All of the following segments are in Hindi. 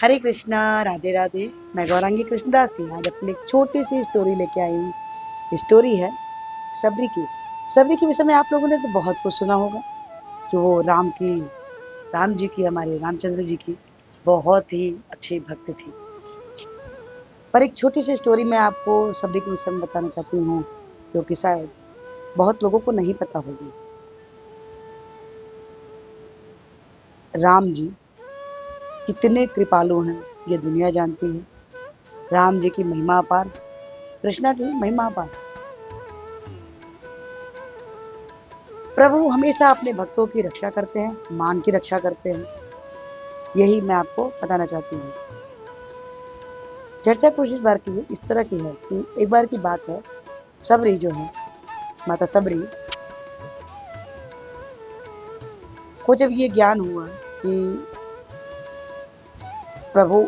हरे कृष्णा, राधे राधे। मैं गौरांगी कृष्णदास थी। आज अपनी एक छोटी सी स्टोरी लेके आई हूँ। स्टोरी है सबरी की। सबरी के विषय में आप लोगों ने तो बहुत कुछ सुना होगा कि वो राम जी की, हमारे रामचंद्र जी की बहुत ही अच्छी भक्त थी। पर एक छोटी सी स्टोरी मैं आपको सबरी के विषय में बताना चाहती हूँ, जो कि शायद बहुत लोगों को नहीं पता होगी। राम जी कितने कृपालु हैं ये दुनिया जानती है। राम जी की महिमा अपार, कृष्णा की महिमा अपार। प्रभु हमेशा अपने भक्तों की रक्षा करते हैं, मान की रक्षा करते हैं। यही मैं आपको बताना चाहती हूँ। चर्चा कुछ इस बार की इस तरह की है कि एक बार की बात है, सबरी जो है, माता सबरी को जब ये ज्ञान हुआ कि प्रभु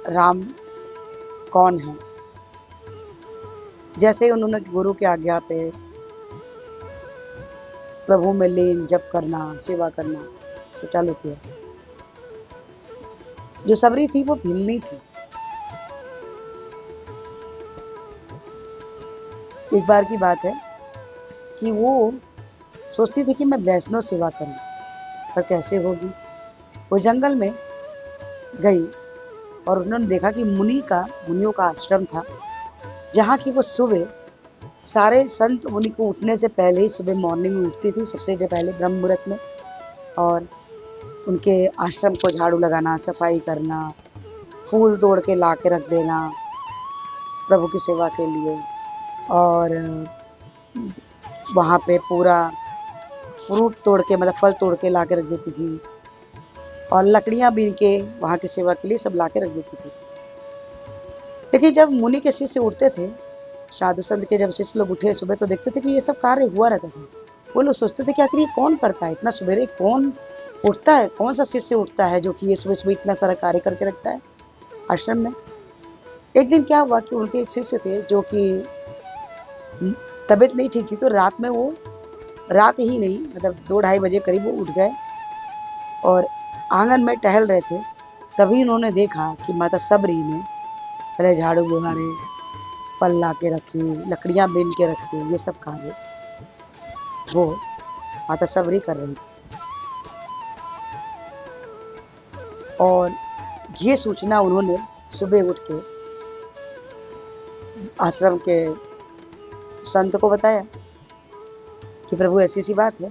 राम कौन है, जैसे ही उन्होंने गुरु की आज्ञा पे प्रभु में लीन जप करना, सेवा करना चालू किया। जो सबरी थी वो भिल्ली थी। एक बार की बात है कि वो सोचती थी कि मैं वैष्णव सेवा करूं, पर कैसे होगी। वो जंगल में गई और उन्होंने देखा कि मुनियों का आश्रम था, जहाँ की वो सुबह सारे संत मुनि को उठने से पहले ही सुबह मॉर्निंग में उठती थी, सबसे पहले ब्रह्म मुहूर्त में, और उनके आश्रम को झाड़ू लगाना, सफाई करना, फूल तोड़ के ला के रख देना प्रभु की सेवा के लिए, और वहाँ पे पूरा फ्रूट तोड़ के, मतलब फल तोड़ के ला के रख देती थी, और लकड़ियाँ बीन के वहाँ की सेवा के लिए सब ला के रख देती थी। लेकिन जब मुनि के शिष्य उठते थे, साधु संत के जब शिष्य लोग उठे सुबह, तो देखते थे कि ये सब कार्य हुआ रहता था। वो लोग सोचते थे कि आखिर ये कौन करता है, इतना सवेरे कौन उठता है, कौन सा शिष्य उठता है जो कि ये सुबह सुबह इतना सारा कार्य करके रखता है आश्रम में। एक दिन क्या हुआ कि उनके एक शिष्य थे जो कि तबीयत नहीं ठीक थी, तो रात ही नहीं, मतलब 2-2:30 बजे करीब वो उठ गए और आंगन में टहल रहे थे। तभी उन्होंने देखा कि माता सबरी ने पहले झाड़ू बुहारे, फल ला के रखी, लकड़ियाँ बीन के रखी, ये सब कार्य वो माता सबरी कर रही थी। और ये सूचना उन्होंने सुबह उठ के आश्रम के संत को बताया कि प्रभु ऐसी ऐसी बात है।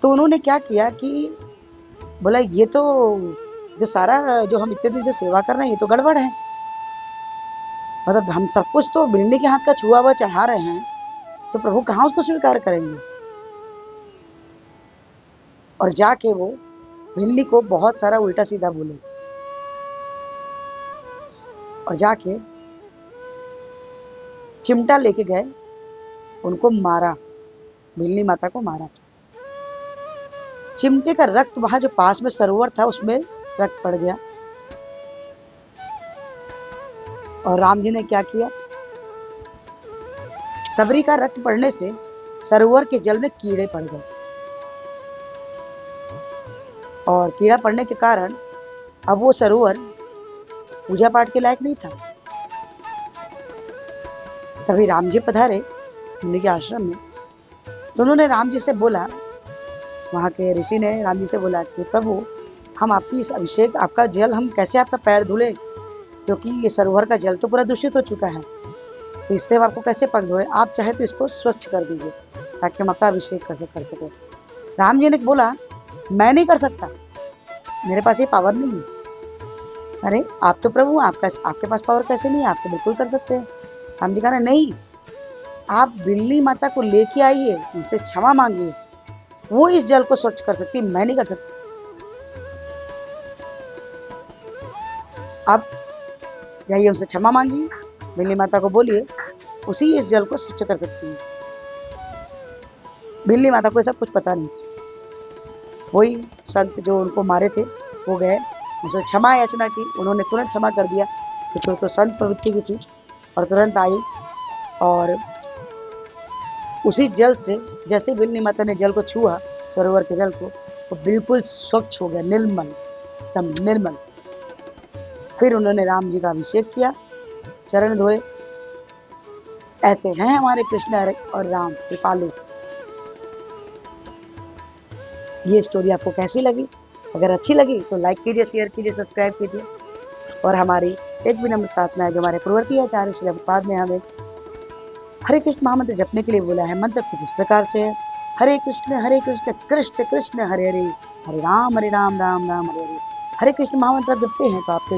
तो उन्होंने क्या किया कि बोला, ये तो जो सारा जो हम इतने दिन से सेवा कर रहे हैं, ये तो गड़बड़ है। मतलब हम सब कुछ तो बिल्ली के हाथ का छुआ हुआ चढ़ा रहे हैं, तो प्रभु कहाँ उसको स्वीकार करेंगे। और जाके वो बिल्ली को बहुत सारा उल्टा सीधा बोले, और जाके चिमटा लेके गए, उनको मारा, बिल्ली माता को मारा। चिमटे का रक्त वहां जो पास में सरोवर था उसमें रक्त पड़ गया। और राम जी ने क्या किया, सबरी का रक्त पड़ने से सरोवर के जल में कीड़े पड़ गए, और कीड़ा पड़ने के कारण अब वो सरोवर पूजा पाठ के लायक नहीं था। तभी राम जी पधारे मुनि के आश्रम में। तो उन्होंने राम जी से बोला, वहाँ के ऋषि ने राम जी से बोला कि प्रभु, हम आपकी इस अभिषेक, आपका जल, हम कैसे आपका पैर धुले, क्योंकि ये सरोवर का जल तो पूरा दूषित हो चुका है, तो इससे हम आपको कैसे पग धोए। आप चाहे तो इसको स्वच्छ कर दीजिए ताकि हम आपका अभिषेक कैसे कर सके। राम जी ने बोला, मैं नहीं कर सकता, मेरे पास ये पावर नहीं है। अरे आप तो प्रभु, आपके पास पावर कैसे नहीं है, आप तो बिल्कुल कर सकते हैं। राम जी कहा, नहीं, आप बिल्ली माता को लेके आइए, उनसे क्षमा मांगिए, वो इस जल को स्वच्छ कर सकती है, मैं नहीं कर सकती। अब जाइए, उनसे क्षमा मांगिए, बिल्ली माता को बोलिए, उसी इस जल को स्वच्छ कर सकती है। बिल्ली माता को सब कुछ पता नहीं। वही संत जो उनको मारे थे वो गए, उनसे क्षमा याचना की, उन्होंने तुरंत क्षमा कर दिया, क्योंकि तो संत प्रवृत्ति की थी, और तुरंत आई। और उसी जल से, जैसे बिल्ली माता ने जल को छुआ, सरोवर के जल को, वो बिल्कुल स्वच्छ हो गया, निर्मल, एकदम निर्मल। फिर उन्होंने राम जी का अभिषेक किया, चरण धोए। ऐसे हैं हमारे कृष्ण और राम कृपालु। ये स्टोरी आपको कैसी लगी? अगर अच्छी लगी तो लाइक कीजिए, शेयर कीजिए, सब्सक्राइब कीजिए। और हमारी एक विनम्र प्रार्थना है, जो हमारे पूर्ववर्ती आचार्य श्री प्रभुपाद ने हमें हरे कृष्ण महामंत्र जपने के लिए बोला है। मंत्र कुछ इस प्रकार से है: हरे कृष्ण कृष्ण कृष्ण हरे हरे, हरे राम राम राम हरे हरे। हरे कृष्ण महामंत्र जपते हैं तो आपके